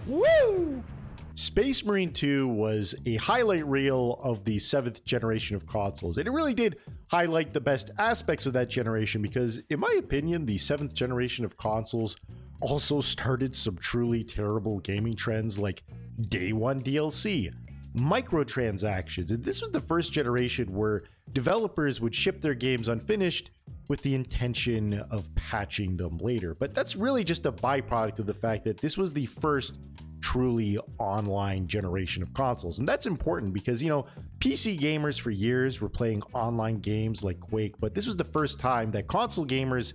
Woo! Space Marine 2 was a highlight reel of the 7th generation of consoles, and it really did highlight the best aspects of that generation because, in my opinion, the 7th generation of consoles also started some truly terrible gaming trends like Day 1 DLC, microtransactions, and this was the first generation where developers would ship their games unfinished with the intention of patching them later. But that's really just a byproduct of the fact that this was the first truly online generation of consoles. And that's important because, you know, PC gamers for years were playing online games like Quake, but this was the first time that console gamers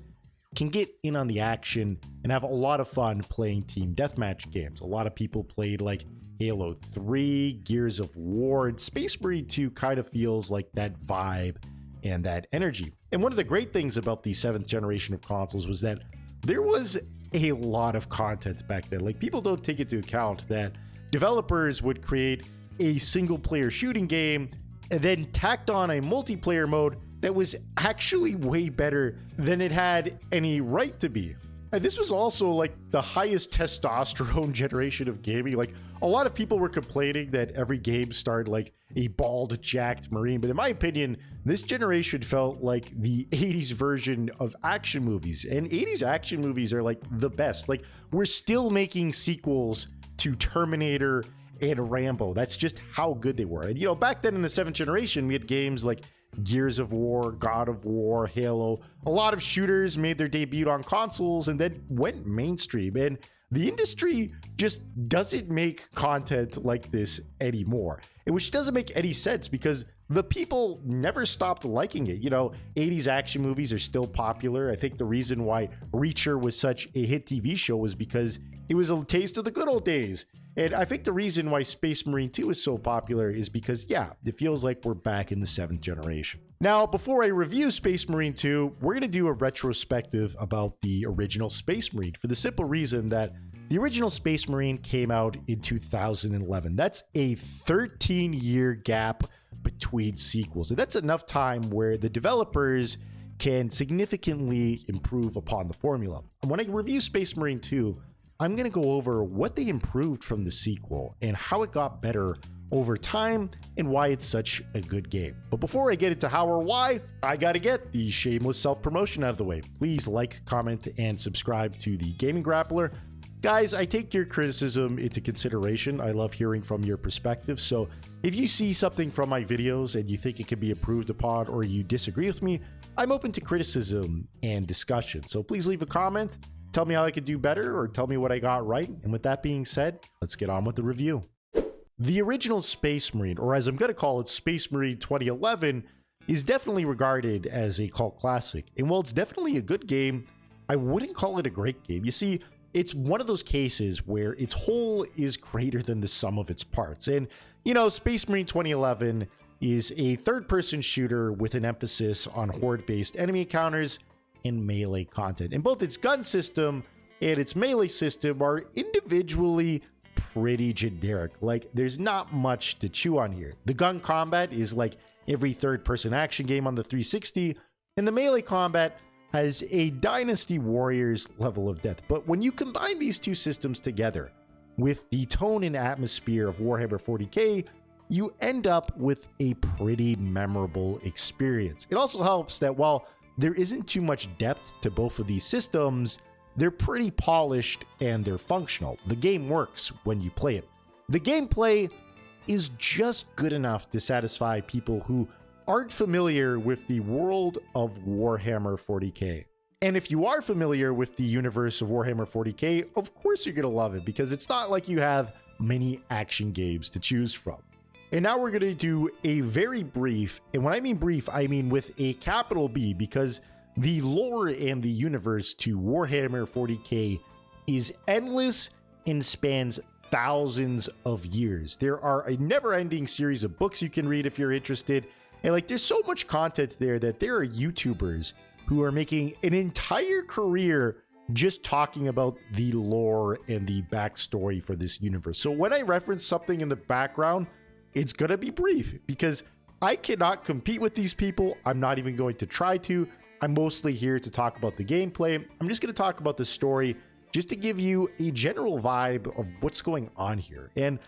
can get in on the action and have a lot of fun playing team deathmatch games. A lot of people played like Halo 3, Gears of War, and Space Marine 2 kind of feels like that vibe and that energy. And one of the great things about the 7th generation of consoles was that there was a lot of content back then. Like, people don't take into account that developers would create a single player shooting game and then tacked on a multiplayer mode that was actually way better than it had any right to be. And this was also like the highest testosterone generation of gaming. Like, a lot of people were complaining that every game started like a bald, jacked Marine. But in my opinion, this generation felt like the 80s version of action movies. And 80s action movies are like the best. Like, we're still making sequels to Terminator and Rambo. That's just how good they were. And, you know, back then in the 7th generation, we had games like Gears of War, God of War, Halo. A lot of shooters made their debut on consoles and then went mainstream. And the industry just doesn't make content like this anymore, which doesn't make any sense because the people never stopped liking it. You know, 80s action movies are still popular. I think the reason why Reacher was such a hit TV show was because it was a taste of the good old days. And I think the reason why Space Marine 2 is so popular is because, yeah, it feels like we're back in the 7th generation. Now, before I review Space Marine 2, we're going to do a retrospective about the original Space Marine for the simple reason that the original Space Marine came out in 2011. That's a 13-year gap between sequels. And that's enough time where the developers can significantly improve upon the formula. And when I review Space Marine 2, I'm going to go over what they improved from the sequel and how it got better over time and why it's such a good game. But before I get into how or why, I got to get the shameless self-promotion out of the way. Please like, comment, and subscribe to the Gaming Grappler. Guys, I take your criticism into consideration. I love hearing from your perspective. So if you see something from my videos and you think it can be improved upon or you disagree with me, I'm open to criticism and discussion. So please leave a comment. Tell me how I could do better or tell me what I got right. And with that being said, let's get on with the review. The original Space Marine, or as I'm going to call it, Space Marine 2011, is definitely regarded as a cult classic. And while it's definitely a good game, I wouldn't call it a great game. You see, it's one of those cases where its whole is greater than the sum of its parts. And, you know, Space Marine 2011 is a third-person shooter with an emphasis on horde-based enemy encounters and melee content. And both its gun system and its melee system are individually pretty generic. Like, there's not much to chew on here. The gun combat is like every third-person action game on the 360, and the melee combat has a Dynasty Warriors level of depth. But when you combine these two systems together with the tone and atmosphere of Warhammer 40k, you end up with a pretty memorable experience. It also helps that while there isn't too much depth to both of these systems, they're pretty polished and they're functional. The game works when you play it. The gameplay is just good enough to satisfy people who aren't familiar with the world of Warhammer 40k. And if you are familiar with the universe of Warhammer 40k, of course you're going to love it because it's not like you have many action games to choose from. And now we're going to do a very brief, and when I mean brief, I mean with a capital B, because the lore and the universe to Warhammer 40k is endless and spans thousands of years. There are a never-ending series of books you can read if you're interested, and like there's so much content there that there are YouTubers who are making an entire career just talking about the lore and the backstory for this universe. So when I reference something in the background, it's gonna be brief because I cannot compete with these people. I'm not even going to try to. I'm mostly here to talk about the gameplay. I'm just gonna talk about the story just to give you a general vibe of what's going on here. And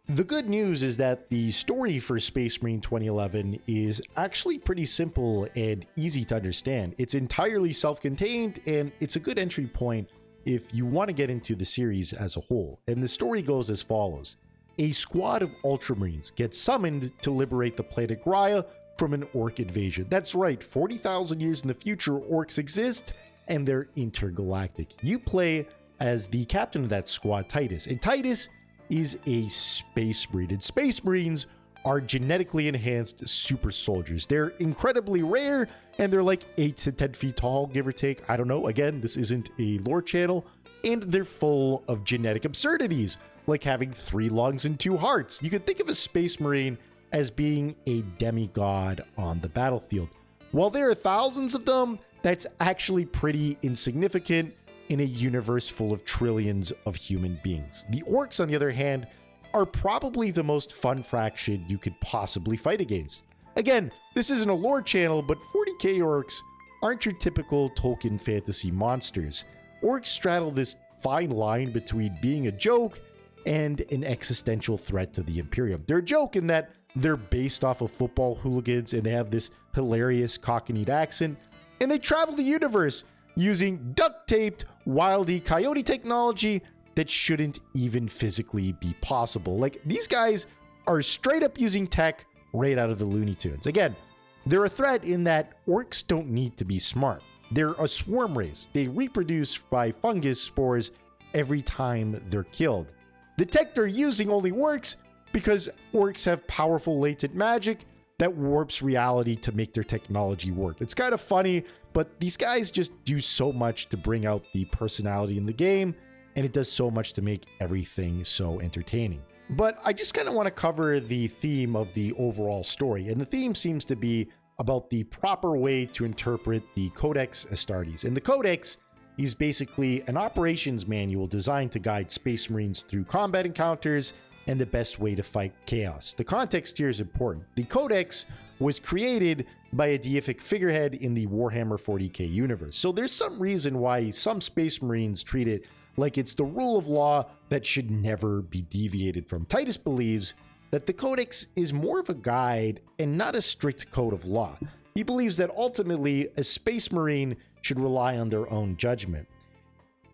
the good news is that the story for Space Marine 2011 is actually pretty simple and easy to understand. It's entirely self-contained, and it's a good entry point if you want to get into the series as a whole. And the story goes as follows. A squad of Ultramarines gets summoned to liberate the planet Graia from an orc invasion. That's right, 40,000 years in the future, orcs exist, and they're intergalactic. You play as the captain of that squad, Titus, and Titus is a Space Marine, and Space Marines are genetically enhanced super soldiers. They're incredibly rare, and they're like 8 to 10 feet tall, give or take. I don't know. Again, this isn't a lore channel, and they're full of genetic absurdities, like having 3 lungs and 2 hearts. You could think of a Space Marine as being a demigod on the battlefield. While there are thousands of them, that's actually pretty insignificant in a universe full of trillions of human beings. The orcs, on the other hand, are probably the most fun fraction you could possibly fight against. Again, this isn't a lore channel, but 40k orcs aren't your typical Tolkien fantasy monsters. Orcs straddle this fine line between being a joke and an existential threat to the Imperium. They're a joke in that they're based off of football hooligans, and they have this hilarious Cockneyed accent, and they travel the universe using duct-taped Wile E. Coyote technology that shouldn't even physically be possible. Like, these guys are straight up using tech right out of the Looney Tunes. Again, they're a threat in that orcs don't need to be smart. They're a swarm race. They reproduce by fungus spores every time they're killed. The tech they're using only works because orcs have powerful latent magic that warps reality to make their technology work. It's kind of funny, but these guys just do so much to bring out the personality in the game, and it does so much to make everything so entertaining. But I just kind of want to cover the theme of the overall story, and the theme seems to be about the proper way to interpret the Codex Astartes. And the Codex is basically an operations manual designed to guide Space Marines through combat encounters and the best way to fight chaos. The context here is important. The Codex was created by a deific figurehead in the Warhammer 40k universe. So there's some reason why some Space Marines treat it like it's the rule of law that should never be deviated from. Titus believes that the Codex is more of a guide and not a strict code of law. He believes that ultimately a Space Marine should rely on their own judgment.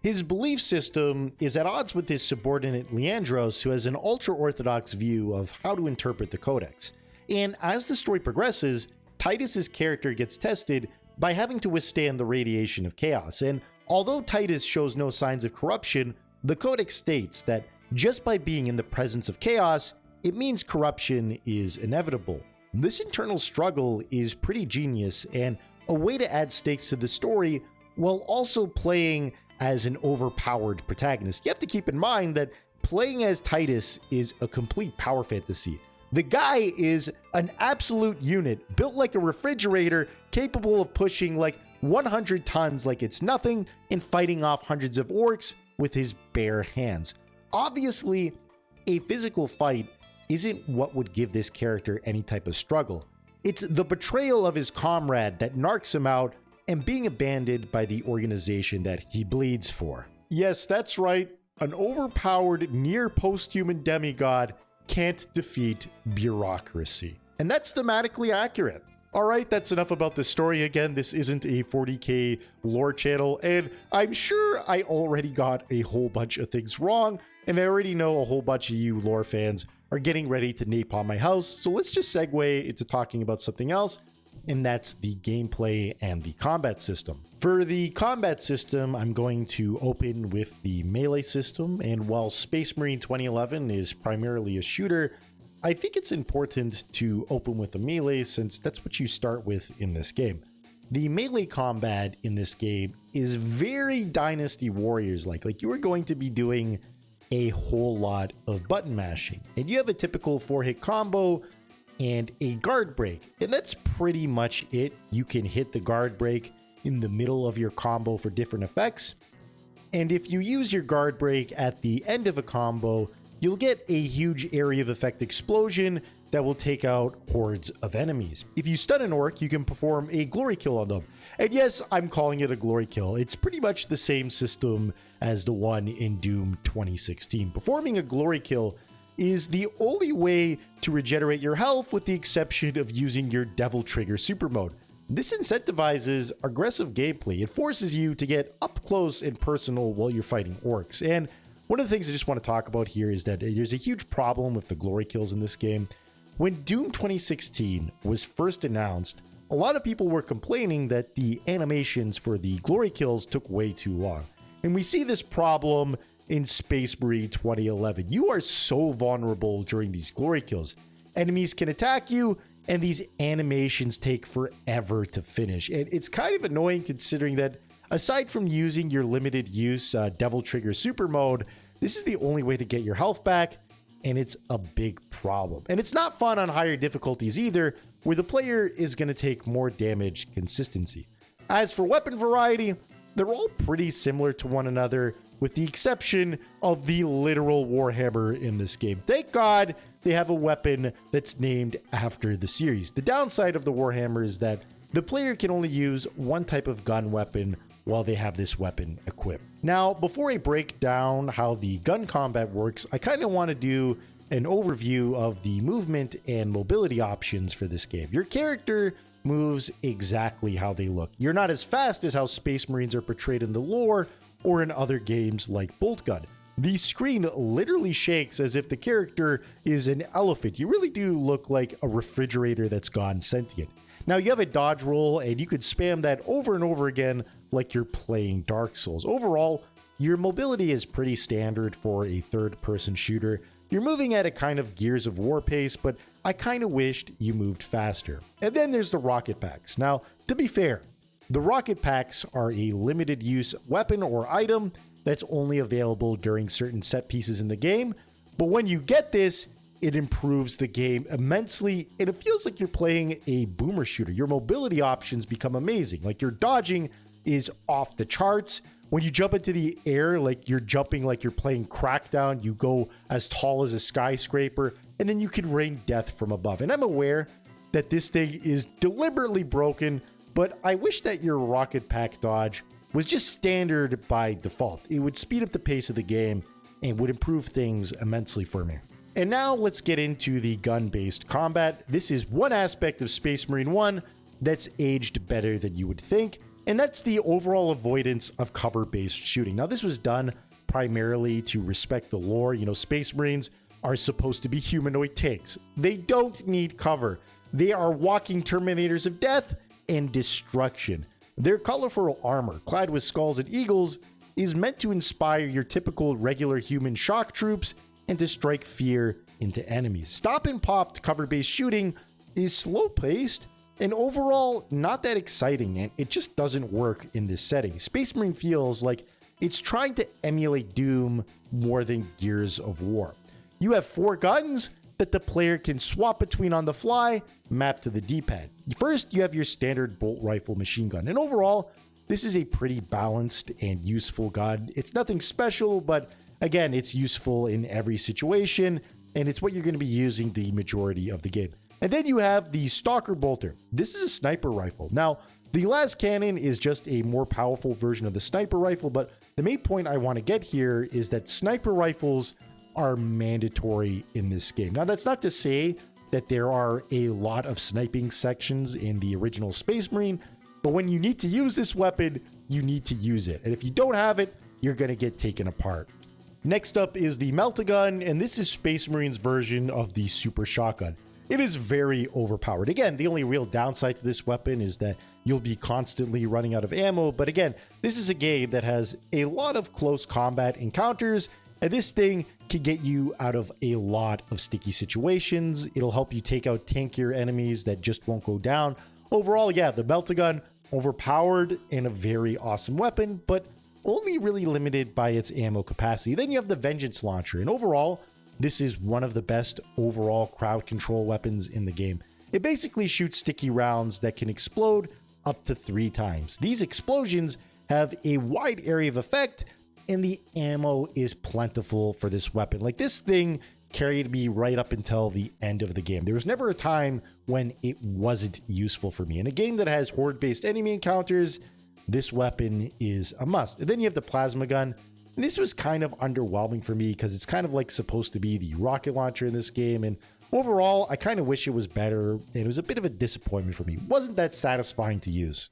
His belief system is at odds with his subordinate Leandros, who has an ultra-orthodox view of how to interpret the Codex. And as the story progresses, Titus's character gets tested by having to withstand the radiation of chaos. And although Titus shows no signs of corruption, the Codex states that just by being in the presence of chaos, it means corruption is inevitable. This internal struggle is pretty genius and a way to add stakes to the story while also playing as an overpowered protagonist. You have to keep in mind that playing as Titus is a complete power fantasy. The guy is an absolute unit, built like a refrigerator, capable of pushing like 100 tons like it's nothing and fighting off hundreds of orcs with his bare hands. Obviously, a physical fight isn't what would give this character any type of struggle. It's the betrayal of his comrade that narcs him out and being abandoned by the organization that he bleeds for. Yes, that's right. An overpowered, near post-human demigod can't defeat bureaucracy. And that's thematically accurate. Alright, that's enough about the story. Again, this isn't a 40k lore channel, and I'm sure I already got a whole bunch of things wrong, and I already know a whole bunch of you lore fans are getting ready to napalm my house, so let's just segue into talking about something else, and that's the gameplay and the combat system. For the combat system, I'm going to open with the melee system, and while Space Marine 2011 is primarily a shooter, I think it's important to open with the melee since that's what you start with in this game. The melee combat in this game is very Dynasty Warriors like you are going to be doing a whole lot of button mashing, and you have a typical 4-hit combo and a guard break, and that's pretty much it. You can hit the guard break in the middle of your combo for different effects, and if you use your guard break at the end of a combo, you'll get a huge area of effect explosion that will take out hordes of enemies. If you stun an orc, you can perform a glory kill on them. And yes, I'm calling it a glory kill. It's pretty much the same system as the one in Doom 2016. Performing a glory kill is the only way to regenerate your health, with the exception of using your Devil Trigger super mode. This incentivizes aggressive gameplay. It forces you to get up close and personal while you're fighting orcs. And one of the things I just want to talk about here is that there's a huge problem with the glory kills in this game. When Doom 2016 was first announced, a lot of people were complaining that the animations for the glory kills took way too long. And we see this problem in Space Marine 2011. You are so vulnerable during these glory kills. Enemies can attack you, and these animations take forever to finish. And it's kind of annoying considering that aside from using your limited use Devil Trigger super mode, this is the only way to get your health back, and it's a big problem. And it's not fun on higher difficulties either, where the player is going to take more damage consistency. As for weapon variety, they're all pretty similar to one another, with the exception of the literal Warhammer in this game. Thank God they have a weapon that's named after the series. The downside of the Warhammer is that the player can only use one type of gun weapon while they have this weapon equipped. Now, before I break down how the gun combat works, I kind of want to do an overview of the movement and mobility options for this game. Your character moves exactly how they look. You're not as fast as how Space Marines are portrayed in the lore or in other games like Bolt Gun. The screen literally shakes as if the character is an elephant. You really do look like a refrigerator that's gone sentient. Now, you have a dodge roll, and you could spam that over and over again like you're playing Dark Souls. Overall, your mobility is pretty standard for a third-person shooter. You're moving at a kind of Gears of War pace, but I kind of wished you moved faster. And then there's the rocket packs. Now, to be fair, the rocket packs are a limited use weapon or item that's only available during certain set pieces in the game. But when you get this, it improves the game immensely, and it feels like you're playing a boomer shooter. Your mobility options become amazing. Like, your dodging is off the charts. When you jump into the air, like you're jumping like you're playing Crackdown, you go as tall as a skyscraper, and then you can rain death from above. And I'm aware that this thing is deliberately broken, but I wish that your rocket pack dodge was just standard by default. It would speed up the pace of the game and would improve things immensely for me. And now let's get into the gun-based combat. This is one aspect of Space Marine 1 that's aged better than you would think, and that's the overall avoidance of cover-based shooting. Now, this was done primarily to respect the lore. You know, Space Marines are supposed to be humanoid tanks. They don't need cover. They are walking Terminators of death and destruction. Their colorful armor, clad with skulls and eagles, is meant to inspire your typical regular human shock troops and to strike fear into enemies. Stop and pop cover-based shooting is slow-paced and overall not that exciting, and it just doesn't work in this setting. Space Marine feels like it's trying to emulate Doom more than Gears of War. You have 4 guns that the player can swap between on the fly, mapped to the D-pad. First, you have your standard bolt rifle machine gun, and overall, this is a pretty balanced and useful gun. It's nothing special, but again, it's useful in every situation, and it's what you're going to be using the majority of the game. And then you have the Stalker Bolter. This is a sniper rifle. Now, the las cannon is just a more powerful version of the sniper rifle, but the main point I want to get here is that sniper rifles are mandatory in this game. Now, that's not to say that there are a lot of sniping sections in the original Space Marine, but when you need to use this weapon, you need to use it. And if you don't have it, you're going to get taken apart. Next up is the Melt-A-Gun, and this is Space Marine's version of the Super Shotgun. It is very overpowered. Again, the only real downside to this weapon is that you'll be constantly running out of ammo. But again, this is a game that has a lot of close combat encounters, and this thing can get you out of a lot of sticky situations. It'll help you take out tankier enemies that just won't go down. Overall, yeah, the Melt-A-Gun, overpowered and a very awesome weapon, but only really limited by its ammo capacity. Then you have the Vengeance Launcher, and overall, this is one of the best overall crowd control weapons in the game. It basically shoots sticky rounds that can explode up to 3 times. These explosions have a wide area of effect, and the ammo is plentiful for this weapon. Like, this thing carried me right up until the end of the game. There was never a time when it wasn't useful for me. In a game that has horde-based enemy encounters, this weapon is a must. And then you have the plasma gun. And this was kind of underwhelming for me because it's kind of like supposed to be the rocket launcher in this game. And overall, I kind of wish it was better. And it was a bit of a disappointment for me. It wasn't that satisfying to use.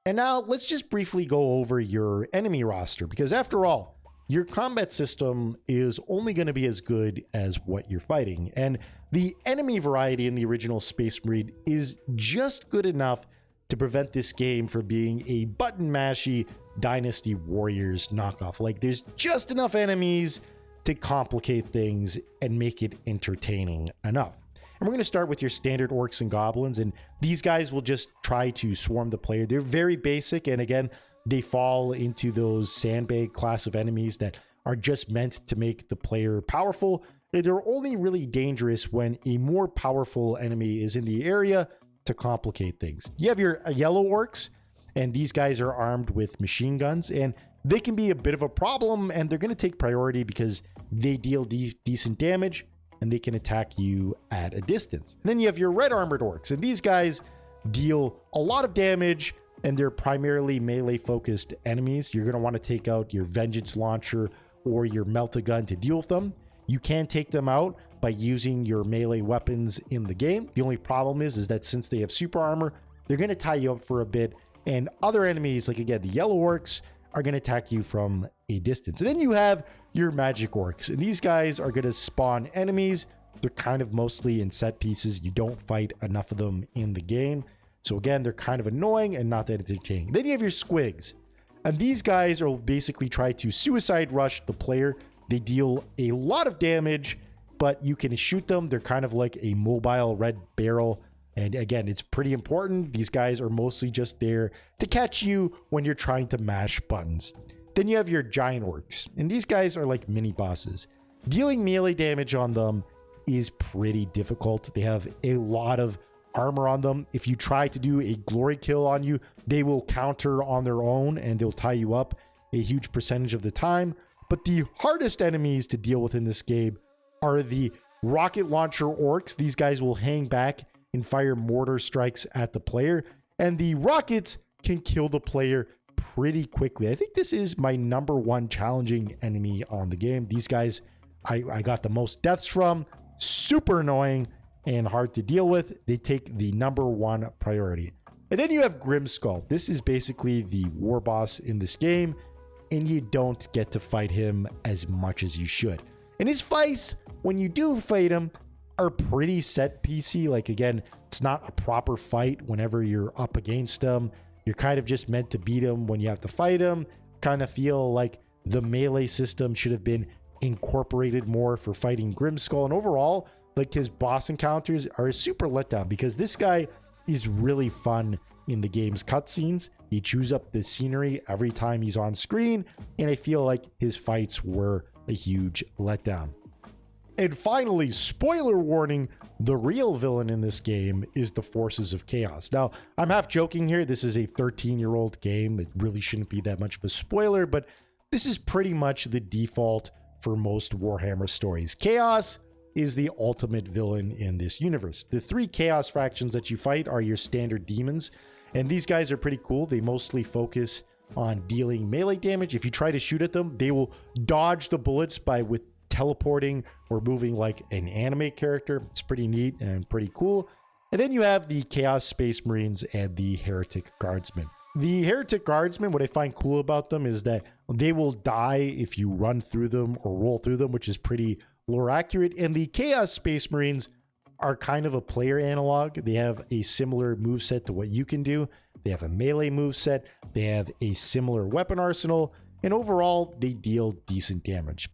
And now let's just briefly go over your enemy roster, because after all, your combat system is only going to be as good as what you're fighting. And the enemy variety in the original Space Marine is just good enough to prevent this game from being a button mashy Dynasty Warriors knockoff. Like, there's just enough enemies to complicate things and make it entertaining enough. And we're going to start with your standard orcs and goblins, and these guys will just try to swarm the player. They're very basic, and again, they fall into those sandbag class of enemies that are just meant to make the player powerful. They're only really dangerous when a more powerful enemy is in the area to complicate things. You have your yellow orcs, and these guys are armed with machine guns, and they can be a bit of a problem, and they're going to take priority because they deal decent damage, and they can attack you at a distance. And then you have your red armored orcs, and these guys deal a lot of damage, and they're primarily melee focused enemies. You're going to want to take out your vengeance launcher or your melt-a-gun to deal with them. You can take them out by using your melee weapons in the game. The only problem is that since they have super armor, they're going to tie you up for a bit, and other enemies, like again the yellow orcs, are going to attack you from a distance. And then you have your magic orcs, and these guys are going to spawn enemies. They're kind of mostly in set pieces. You don't fight enough of them in the game. So again, they're kind of annoying and not that entertaining. Then you have your squigs, and these guys will basically try to suicide rush the player. They deal a lot of damage, but you can shoot them. They're kind of like a mobile red barrel. And again, it's pretty important. These guys are mostly just there to catch you when you're trying to mash buttons. Then you have your giant orcs, and these guys are like mini bosses. Dealing melee damage on them is pretty difficult. They have a lot of armor on them. If you try to do a glory kill on you, they will counter on their own and they'll tie you up a huge percentage of the time. But the hardest enemies to deal with in this game are the rocket launcher orcs. These guys will hang back and fire mortar strikes at the player, and the rockets can kill the player pretty quickly. I think this is my #1 challenging enemy on the game. These guys I got the most deaths from. Super annoying and hard to deal with. They take the #1 priority. And then you have Grimskull. This is basically the war boss in this game, and you don't get to fight him as much as you should. And his fights, when you do fight him, are pretty set piecey. Like again, it's not a proper fight whenever you're up against him. You're kind of just meant to beat him when you have to fight him. Kind of feel like the melee system should have been incorporated more for fighting Grimskull. And overall, like his boss encounters are a super letdown because this guy is really fun in the game's cutscenes. He chews up the scenery every time he's on screen, and I feel like his fights were a huge letdown. And finally, spoiler warning, the real villain in this game is the Forces of Chaos. Now, I'm half joking here. This is a 13-year-old game. It really shouldn't be that much of a spoiler, but this is pretty much the default for most Warhammer stories. Chaos is the ultimate villain in this universe. The 3 Chaos factions that you fight are your standard demons, and these guys are pretty cool. They mostly focus on dealing melee damage. If you try to shoot at them, they will dodge the bullets with teleporting or moving like an anime character. It's pretty neat and pretty cool. And then you have the Chaos Space Marines and the Heretic Guardsmen. The Heretic Guardsmen, what I find cool about them is that they will die if you run through them or roll through them, which is pretty lore accurate. And the Chaos Space Marines are kind of a player analog. They have a similar moveset to what you can do. They have a melee moveset. They have a similar weapon arsenal. And overall, they deal decent damage.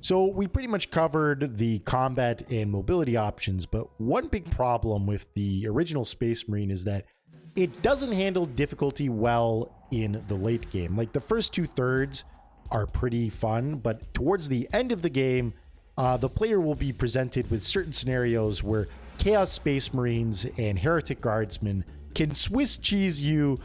So we pretty much covered the combat and mobility options, but one big problem with the original Space Marine is that it doesn't handle difficulty well in the late game. Like the first 2/3 are pretty fun, but towards the end of the game, the player will be presented with certain scenarios where Chaos Space Marines and Heretic Guardsmen can Swiss cheese you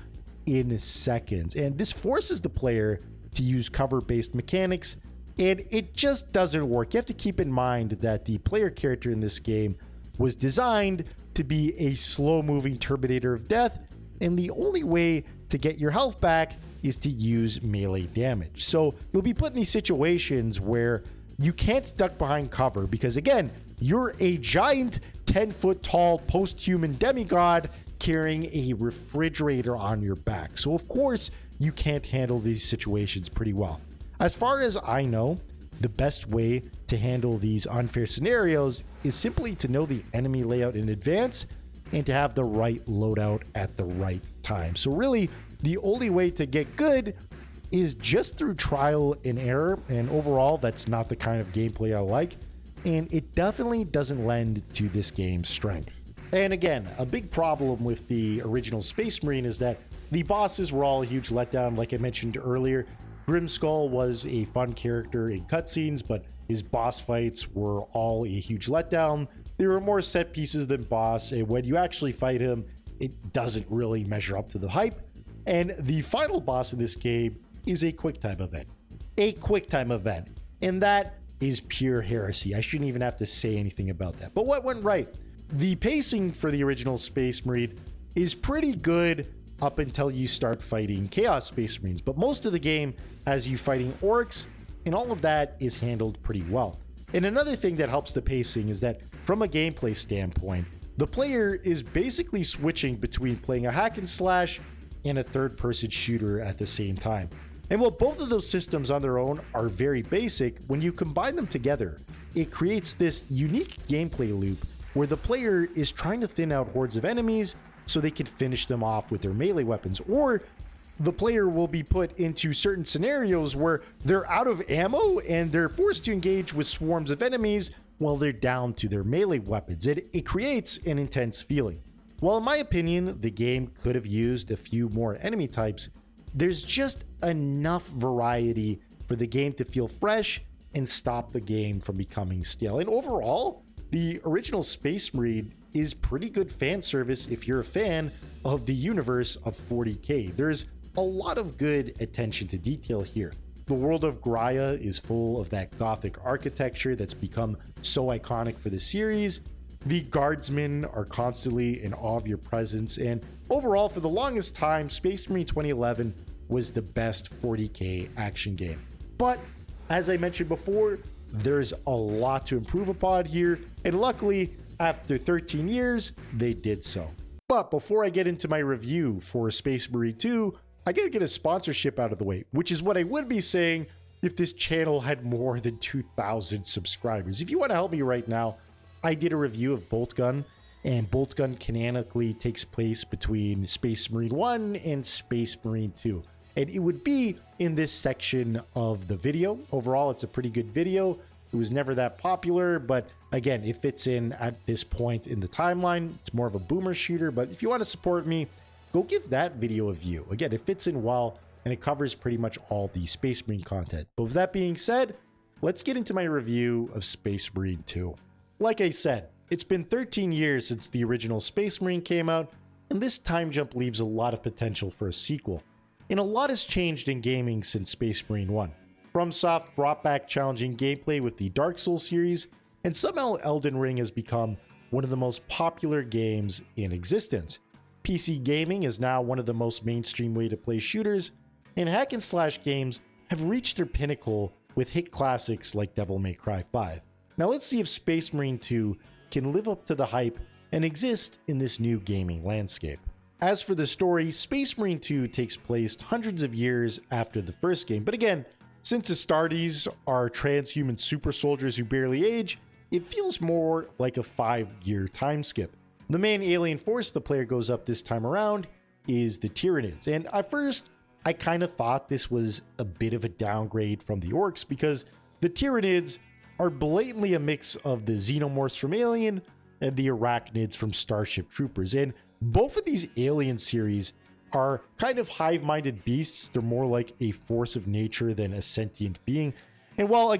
in seconds. And this forces the player to use cover-based mechanics And it just doesn't work. You have to keep in mind that the player character in this game was designed to be a slow-moving Terminator of death, and the only way to get your health back is to use melee damage. So you'll be put in these situations where you can't duck behind cover because, again, you're a giant 10-foot tall post-human demigod carrying a refrigerator on your back. So of course, you can't handle these situations pretty well. As far as I know, the best way to handle these unfair scenarios is simply to know the enemy layout in advance and to have the right loadout at the right time. So really, the only way to get good is just through trial and error, and overall, that's not the kind of gameplay I like, and it definitely doesn't lend to this game's strength. And again, a big problem with the original Space Marine is that the bosses were all a huge letdown. Like I mentioned earlier, Grimskull was a fun character in cutscenes, but his boss fights were all a huge letdown. There were more set pieces than boss, and when you actually fight him, it doesn't really measure up to the hype. And the final boss in this game is a QuickTime event. A QuickTime event. And that is pure heresy. I shouldn't even have to say anything about that. But what went right? The pacing for the original Space Marine is pretty good up until you start fighting Chaos Space Marines, but most of the game has you fighting orcs, and all of that is handled pretty well. And another thing that helps the pacing is that from a gameplay standpoint, the player is basically switching between playing a hack and slash and a third-person shooter at the same time. And while both of those systems on their own are very basic, when you combine them together, it creates this unique gameplay loop where the player is trying to thin out hordes of enemies so they can finish them off with their melee weapons, or the player will be put into certain scenarios where they're out of ammo and they're forced to engage with swarms of enemies while they're down to their melee weapons. It creates an intense feeling. While in my opinion, the game could have used a few more enemy types, there's just enough variety for the game to feel fresh and stop the game from becoming stale. And overall, the original Space Marine is pretty good fan service if you're a fan of the universe of 40K. There's a lot of good attention to detail here. The world of Graia is full of that gothic architecture that's become so iconic for the series. The guardsmen are constantly in awe of your presence, and overall, for the longest time, Space Marine 2011 was the best 40K action game. But as I mentioned before, there's a lot to improve upon here, and luckily, after 13 years, they did so. But before I get into my review for Space Marine 2, I gotta get a sponsorship out of the way, which is what I would be saying if this channel had more than 2,000 subscribers. If you want to help me right now, I did a review of Bolt Gun, and Bolt Gun canonically takes place between Space Marine 1 and Space Marine 2. And it would be in this section of the video. Overall, it's a pretty good video. It was never that popular, but again, it fits in at this point in the timeline. It's more of a boomer shooter, but if you want to support me, go give that video a view. Again, it fits in well, and it covers pretty much all the Space Marine content. But with that being said, let's get into my review of Space Marine 2. Like I said, it's been 13 years since the original Space Marine came out, and this time jump leaves a lot of potential for a sequel. And a lot has changed in gaming since Space Marine 1. FromSoft brought back challenging gameplay with the Dark Souls series, and somehow Elden Ring has become one of the most popular games in existence. PC gaming is now one of the most mainstream way to play shooters, and hack and slash games have reached their pinnacle with hit classics like Devil May Cry 5. Now let's see if Space Marine 2 can live up to the hype and exist in this new gaming landscape. As for the story, Space Marine 2 takes place hundreds of years after the first game, but again, since Astartes are transhuman super soldiers who barely age, it feels more like a 5-year time skip. The main alien force the player goes up this time around is the Tyranids, and at first, I kind of thought this was a bit of a downgrade from the Orcs because the Tyranids are blatantly a mix of the Xenomorphs from Alien and the Arachnids from Starship Troopers, and both of these Alien series are kind of hive-minded beasts. They're more like a force of nature than a sentient being. And while the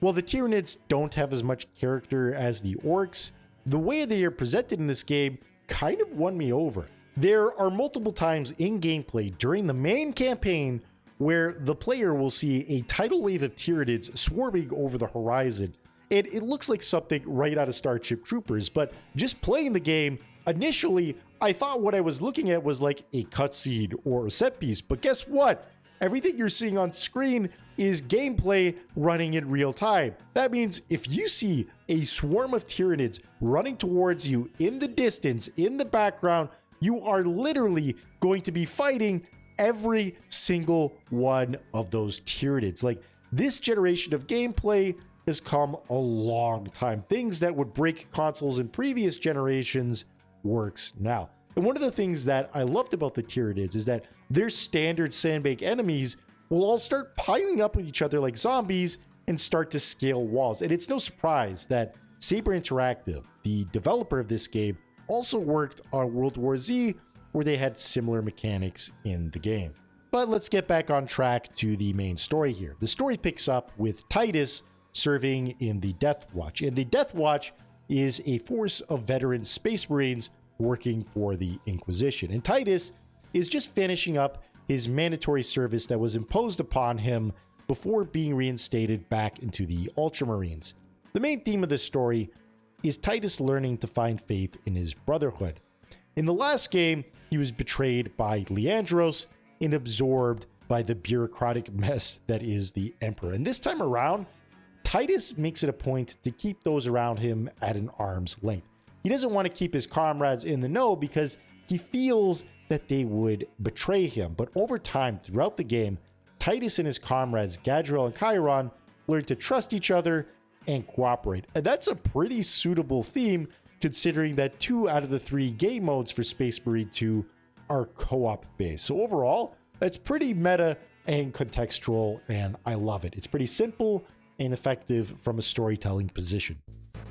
Tyranids don't have as much character as the Orcs, the way they are presented in this game kind of won me over. There are multiple times in gameplay during the main campaign where the player will see a tidal wave of Tyranids swarming over the horizon. And it looks like something right out of Starship Troopers, but just playing the game, initially, I thought what I was looking at was like a cutscene or a set piece, but guess what? Everything you're seeing on screen is gameplay running in real time. That means if you see a swarm of Tyranids running towards you in the distance, in the background, you are literally going to be fighting every single one of those Tyranids. Like, this generation of gameplay has come a long time. Things that would break consoles in previous generations works now. And one of the things that I loved about the Tyranids is that their standard sandbank enemies will all start piling up with each other like zombies and start to scale walls. And it's no surprise that Saber Interactive, the developer of this game, also worked on World War Z, where they had similar mechanics in the game. But let's get back on track to the main story here. The story picks up with Titus serving in the Death Watch. And the Death Watch is a force of veteran Space Marines working for the Inquisition. And Titus is just finishing up his mandatory service that was imposed upon him before being reinstated back into the Ultramarines. The main theme of this story is Titus learning to find faith in his brotherhood. In the last game, he was betrayed by Leandros and absorbed by the bureaucratic mess that is the Emperor. And this time around, Titus makes it a point to keep those around him at an arm's length. He doesn't want to keep his comrades in the know because he feels that they would betray him. But over time, throughout the game, Titus and his comrades, Gadriel and Chiron, learn to trust each other and cooperate. And that's a pretty suitable theme, considering that 2 out of the 3 game modes for Space Marine 2 are co-op based. So overall, that's pretty meta and contextual, and I love it. It's pretty simple and effective from a storytelling position.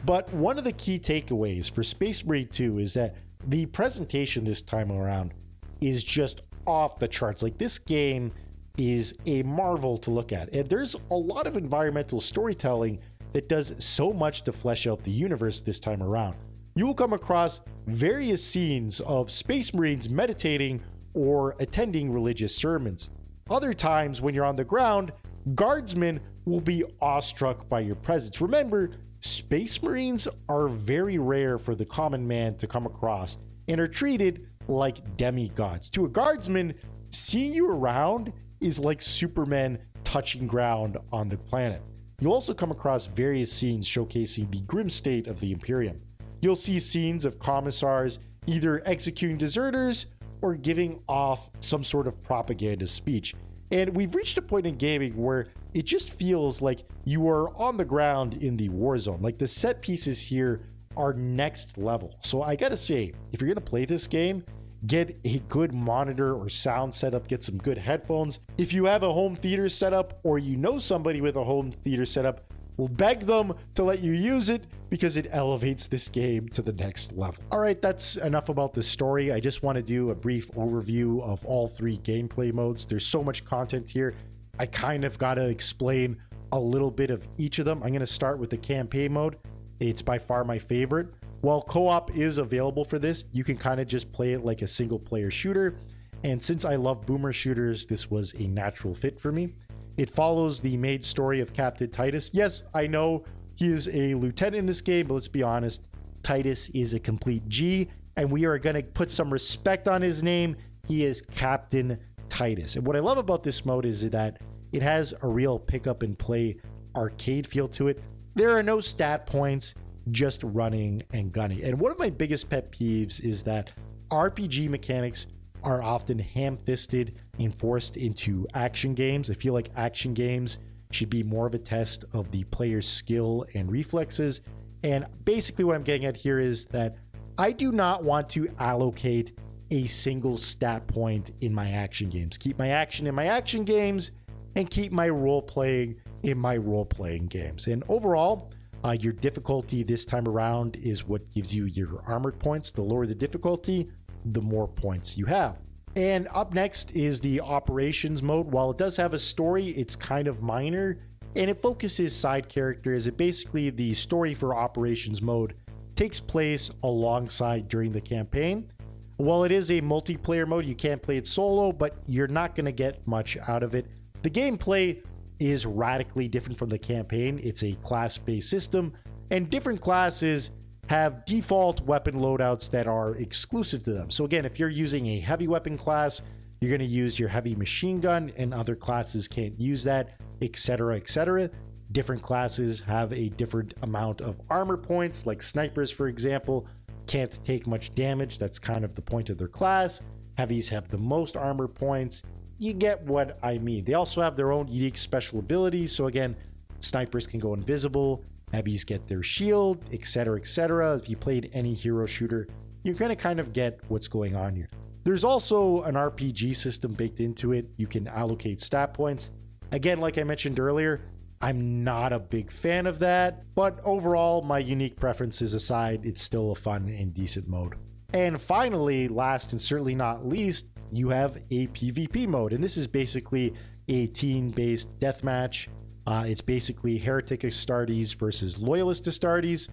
But one of the key takeaways for Space Marine 2 is that the presentation this time around is just off the charts. Like, this game is a marvel to look at. And there's a lot of environmental storytelling that does so much to flesh out the universe this time around. You will come across various scenes of Space Marines meditating or attending religious sermons. Other times, when you're on the ground, guardsmen will be awestruck by your presence. Remember, Space Marines are very rare for the common man to come across and are treated like demigods. To a guardsman, seeing you around is like Superman touching ground on the planet. You'll also come across various scenes showcasing the grim state of the Imperium. You'll see scenes of commissars either executing deserters or giving off some sort of propaganda speech. And we've reached a point in gaming where it just feels like you are on the ground in the war zone. Like, the set pieces here are next level. So I gotta say, if you're gonna play this game, get a good monitor or sound setup, get some good headphones. If you have a home theater setup or you know somebody with a home theater setup, we'll beg them to let you use it because it elevates this game to the next level. All right, that's enough about the story. I just want to do a brief overview of all 3 gameplay modes. There's so much content here. I kind of got to explain a little bit of each of them. I'm going to start with the campaign mode. It's by far my favorite. While co-op is available for this, you can kind of just play it like a single player shooter. And since I love boomer shooters, this was a natural fit for me. It follows the main story of Captain Titus. Yes, I know he is a lieutenant in this game, but let's be honest, Titus is a complete G, and we are going to put some respect on his name. He is Captain Titus. And what I love about this mode is that it has a real pick up and play arcade feel to it. There are no stat points, just running and gunning. And one of my biggest pet peeves is that RPG mechanics are often ham-fisted and forced into action games. I feel like action games should be more of a test of the player's skill and reflexes. And basically what I'm getting at here is that I do not want to allocate a single stat point in my action games. Keep my action in my action games and keep my role-playing in my role-playing games. And overall, your difficulty this time around is what gives you your armored points. The lower the difficulty, the more points you have. And up next is the operations mode. While it does have a story, it's kind of minor and it focuses side characters. It basically, the story for operations mode takes place alongside during the campaign. While it is a multiplayer mode, you can't play it solo, but you're not going to get much out of it. The gameplay is radically different from the campaign. It's a class-based system, and different classes have default weapon loadouts that are exclusive to them. So again, if you're using a heavy weapon class, you're going to use your heavy machine gun, and other classes can't use that, etc., etc. Different classes have a different amount of armor points, like snipers, for example, can't take much damage. That's kind of the point of their class. Heavies have the most armor points. You get what I mean. They also have their own unique special abilities. So again, snipers can go invisible, heavies get their shield, etc., etc. If you played any hero shooter, you're going to kind of get what's going on here. There's also an RPG system baked into it. You can allocate stat points. Again, like I mentioned earlier, I'm not a big fan of that, but overall, my unique preferences aside, it's still a fun and decent mode. And finally, last and certainly not least, you have a PvP mode, and this is basically a team-based deathmatch. It's basically Heretic Astartes versus Loyalist Astartes.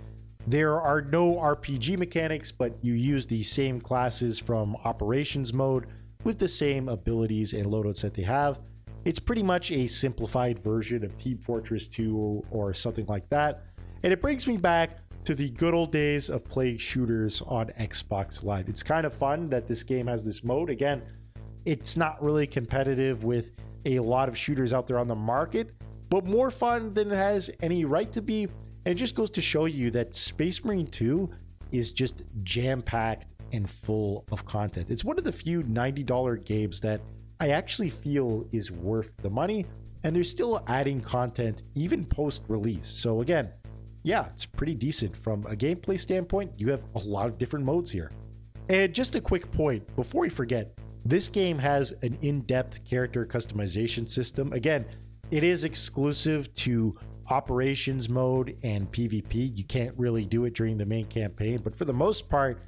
There are no RPG mechanics, but you use the same classes from Operations mode with the same abilities and loadouts that they have. It's pretty much a simplified version of Team Fortress 2 or something like that. And it brings me back to the good old days of playing shooters on Xbox Live. It's kind of fun that this game has this mode. Again, it's not really competitive with a lot of shooters out there on the market, but more fun than it has any right to be. And it just goes to show you that Space Marine 2 is just jam-packed and full of content. It's one of the few $90 games that I actually feel is worth the money, and they're still adding content even post-release. So again, yeah, it's pretty decent. From a gameplay standpoint, you have a lot of different modes here. And just a quick point before we forget, this game has an in-depth character customization system. Again, it is exclusive to Operations mode and PvP. You can't really do it during the main campaign, but for the most part,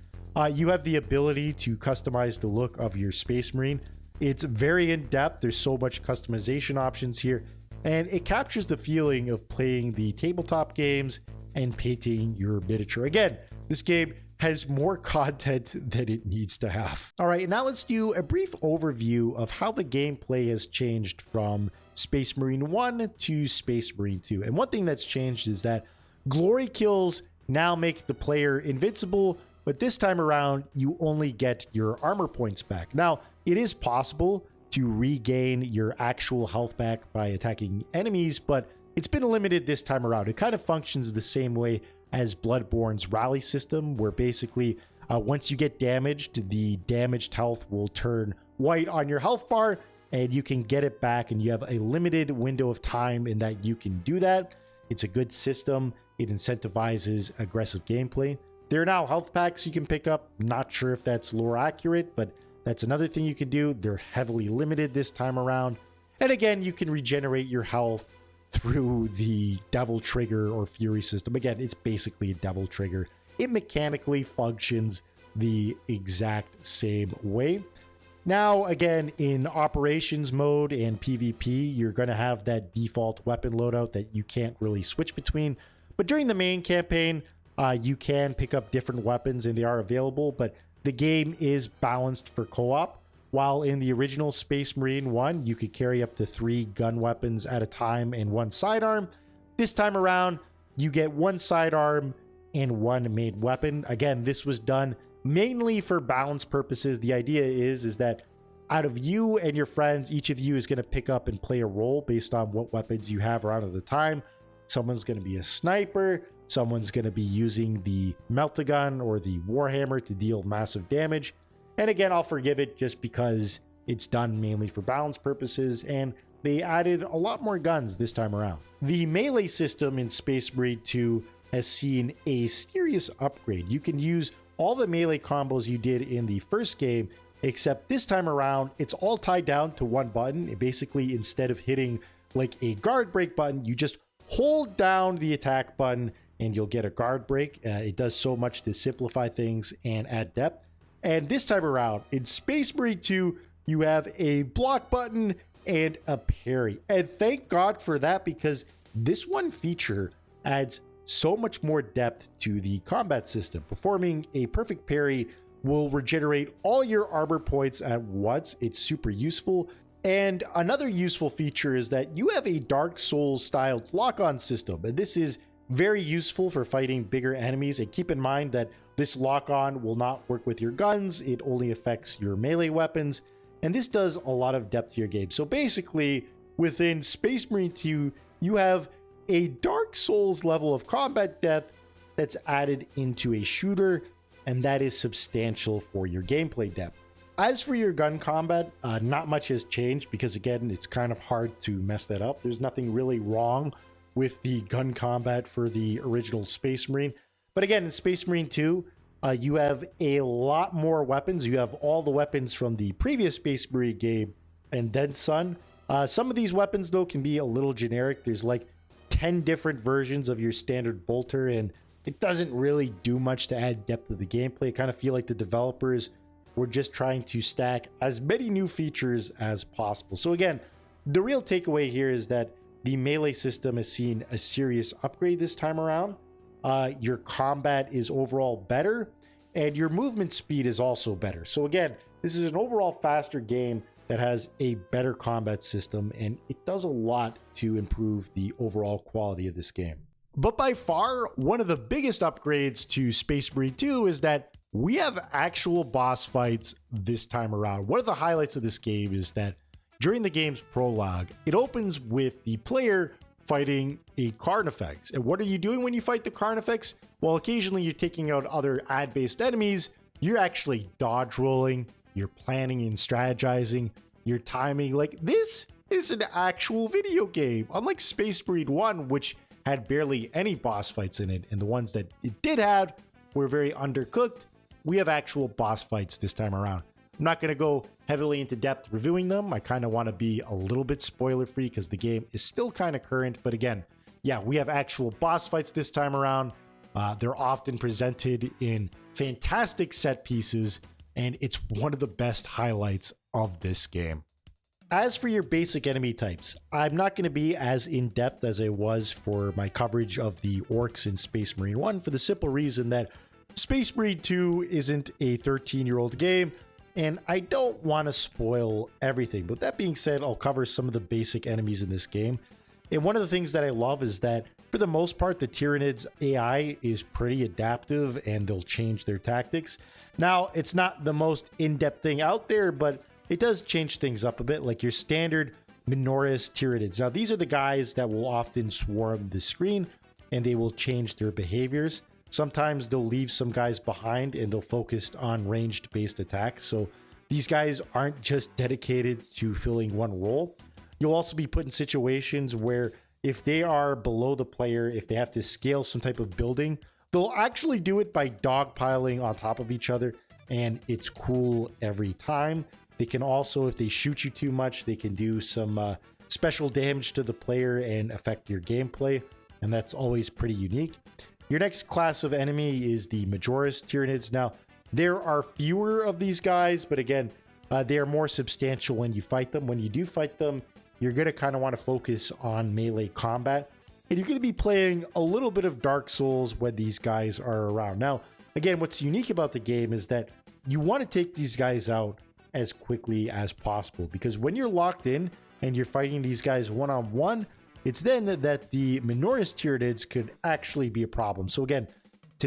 you have the ability to customize the look of your Space Marine. It's very in-depth. There's so much customization options here, and it captures the feeling of playing the tabletop games and painting your miniature. Again, this game has more content than it needs to have. All right, now let's do a brief overview of how the gameplay has changed from Space Marine 1 to Space Marine 2. And one thing that's changed is that glory kills now make the player invincible, but this time around, you only get your armor points back. Now, it is possible to regain your actual health back by attacking enemies, but it's been limited this time around. It kind of functions the same way as Bloodborne's rally system, where basically once you get damaged, the damaged health will turn white on your health bar, and you can get it back, and you have a limited window of time in that you can do that. It's a good system. It incentivizes aggressive gameplay. There are now health packs you can pick up. Not sure if that's lore accurate, but that's another thing you can do. They're heavily limited this time around. And again, you can regenerate your health through the Devil Trigger or Fury system. Again, it's basically a Devil Trigger. It mechanically functions the exact same way. Now, again, in Operations mode and PvP, you're going to have that default weapon loadout that you can't really switch between. But during the main campaign, you can pick up different weapons and they are available, but the game is balanced for co-op. While in the original Space Marine 1, you could carry up to 3 gun weapons at a time and 1 sidearm. This time around, you get 1 sidearm and 1 main weapon. Again, this was done mainly for balance purposes. The idea is that out of you and your friends, each of you is going to pick up and play a role based on what weapons you have around at the time. Someone's going to be a sniper. Someone's going to be using the melt-a-gun or the Warhammer to deal massive damage. And again, I'll forgive it just because it's done mainly for balance purposes, and they added a lot more guns this time around. The melee system in Space Marine 2 has seen a serious upgrade. You can use all the melee combos you did in the first game, except this time around, it's all tied down to one button. It basically, instead of hitting like a guard break button, you just hold down the attack button and you'll get a guard break. It does so much to simplify things and add depth. And this time around, in Space Marine 2, you have a block button and a parry. And thank God for that, because this one feature adds so much more depth to the combat system. Performing a perfect parry will regenerate all your armor points at once. It's super useful. And another useful feature is that you have a Dark Souls styled lock-on system, and this is very useful for fighting bigger enemies. And keep in mind that this lock-on will not work with your guns. It only affects your melee weapons, and this does a lot of depth to your game. So basically, within Space Marine 2, you have a Dark Souls level of combat depth that's added into a shooter, and that is substantial for your gameplay depth. As for your gun combat, not much has changed because, again, it's kind of hard to mess that up. There's nothing really wrong with the gun combat for the original Space Marine. But again, in Space Marine 2, you have a lot more weapons. You have all the weapons from the previous Space Marine game and then some. Some of these weapons, though, can be a little generic. There's like 10 different versions of your standard bolter, and it doesn't really do much to add depth to the gameplay. I kind of feel like the developers were just trying to stack as many new features as possible. So again, the real takeaway here is that the melee system has seen a serious upgrade this time around. Your combat is overall better, and your movement speed is also better. So again, this is an overall faster game that has a better combat system, and it does a lot to improve the overall quality of this game. But by far, one of the biggest upgrades to Space Marine 2 is that we have actual boss fights this time around. One of the highlights of this game is that during the game's prologue, it opens with the player fighting a Carnifex. And what are you doing when you fight the Carnifex? Well, occasionally you're taking out other ad-based enemies. You're actually dodge rolling, you're planning and strategizing, you're timing. Like, this is an actual video game. Unlike Space Marine 1, which had barely any boss fights in it, and the ones that it did have were very undercooked, we have actual boss fights this time around. I'm not going to go heavily into depth reviewing them. I kind of want to be a little bit spoiler free because the game is still kind of current. But again, yeah, we have actual boss fights this time around. They're often presented in fantastic set pieces, and it's one of the best highlights of this game. As for your basic enemy types, I'm not going to be as in-depth as I was for my coverage of the orcs in Space Marine 1 for the simple reason that Space Marine 2 isn't a 13-year-old game, and I don't want to spoil everything. But that being said, I'll cover some of the basic enemies in this game. And one of the things that I love is that, for the most part, the Tyranids AI is pretty adaptive, and they'll change their tactics. Now, it's not the most in-depth thing out there, but it does change things up a bit, like your standard Minoris Tyranids. Now, these are the guys that will often swarm the screen, and they will change their behaviors. Sometimes they'll leave some guys behind and they'll focus on ranged based attacks. So these guys aren't just dedicated to filling one role. You'll also be put in situations where if they are below the player, if they have to scale some type of building, they'll actually do it by dogpiling on top of each other, and it's cool every time. They can also, if they shoot you too much, they can do some special damage to the player and affect your gameplay, and that's always pretty unique. Your next class of enemy is the Majoris Tyranids. Now, there are fewer of these guys, but again, they are more substantial when you fight them. When you do fight them, you're going to kind of want to focus on melee combat, and you're going to be playing a little bit of Dark Souls when these guys are around. Now, again, what's unique about the game is that you want to take these guys out as quickly as possible, because when you're locked in and you're fighting these guys one-on-one, it's then that the Minoris Tyranids could actually be a problem. So again,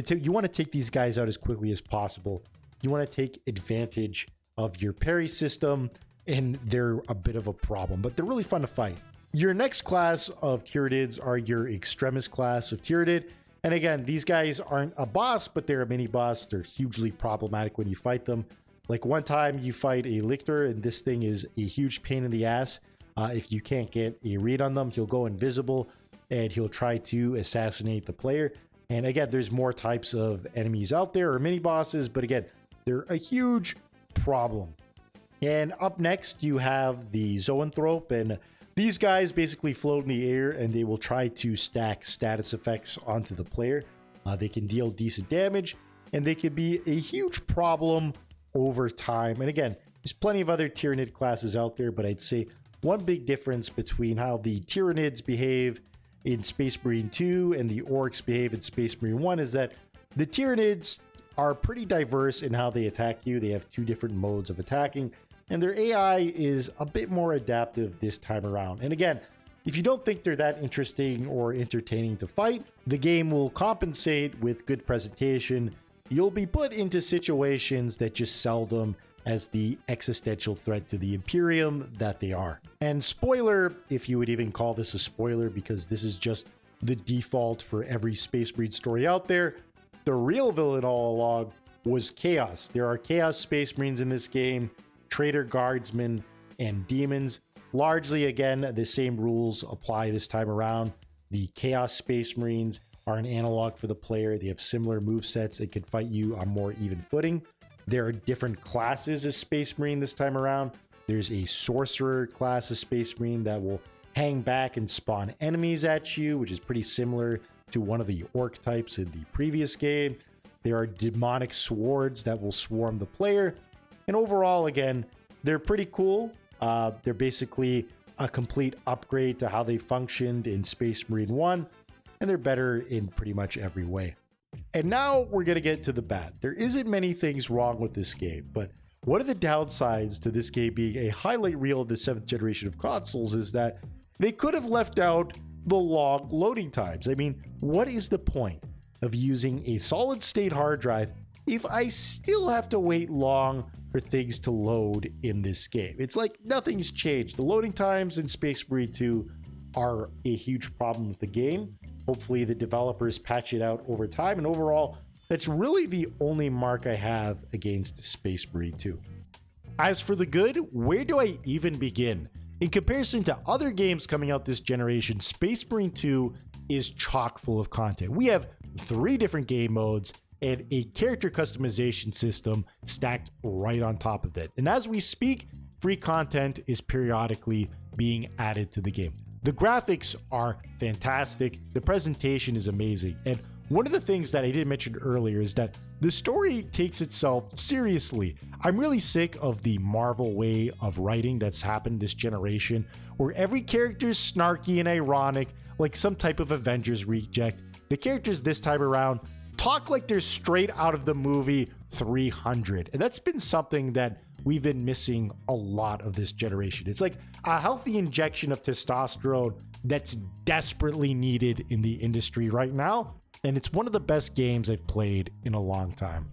you want to take these guys out as quickly as possible. You want to take advantage of your parry system, and they're a bit of a problem, but they're really fun to fight. Your next class of Tyranids are your Extremis class of Tyranid. And again, these guys aren't a boss, but they're a mini boss. They're hugely problematic when you fight them. Like one time you fight a Lictor, and this thing is a huge pain in the ass. If you can't get a read on them, he'll go invisible and he'll try to assassinate the player. And again, there's more types of enemies out there, or mini bosses, but again, they're a huge problem. And up next, you have the Zoanthrope, and these guys basically float in the air, and they will try to stack status effects onto the player. They can deal decent damage, and they can be a huge problem over time. And again, there's plenty of other Tyranid classes out there, but I'd say one big difference between how the Tyranids behave in Space Marine 2 and the Orcs behave in Space Marine 1 is that the Tyranids are pretty diverse in how they attack you. They have 2 different modes of attacking, and their AI is a bit more adaptive this time around. And again, if you don't think they're that interesting or entertaining to fight, the game will compensate with good presentation. You'll be put into situations that just sell them as the existential threat to the Imperium that they are. And spoiler, if you would even call this a spoiler, because this is just the default for every Space Marine story out there, the real villain all along was Chaos. There are Chaos Space Marines in this game, Traitor Guardsmen, and Demons. Largely, again, the same rules apply this time around. The Chaos Space Marines are an analog for the player. They have similar movesets and can fight you on more even footing. There are different classes of Space Marine this time around. There's a Sorcerer class of Space Marine that will hang back and spawn enemies at you, which is pretty similar to one of the Orc types in the previous game. There are Demonic Swords that will swarm the player. And overall, again, they're pretty cool. They're basically a complete upgrade to how they functioned in Space Marine 1, and they're better in pretty much every way. And now we're going to get to the bad. There isn't many things wrong with this game, but one of the downsides to this game being a highlight reel of the 7th generation of consoles is that they could have left out the long loading times. I mean, what is the point of using a solid state hard drive if I still have to wait long for things to load in this game? It's like nothing's changed. The loading times in Space Marine 2 are a huge problem with the game. Hopefully the developers patch it out over time, and overall, that's really the only mark I have against Space Marine 2. As for the good, where do I even begin? In comparison to other games coming out this generation, Space Marine 2 is chock full of content. We have 3 different game modes and a character customization system stacked right on top of it. And as we speak, free content is periodically being added to the game. The graphics are fantastic. The presentation is amazing. And one of the things that I didn't mention earlier is that the story takes itself seriously. I'm really sick of the Marvel way of writing that's happened this generation, where every character is snarky and ironic, like some type of Avengers reject. The characters this time around talk like they're straight out of the movie 300. And that's been something that we've been missing a lot of this generation. It's like a healthy injection of testosterone that's desperately needed in the industry right now. And it's one of the best games I've played in a long time.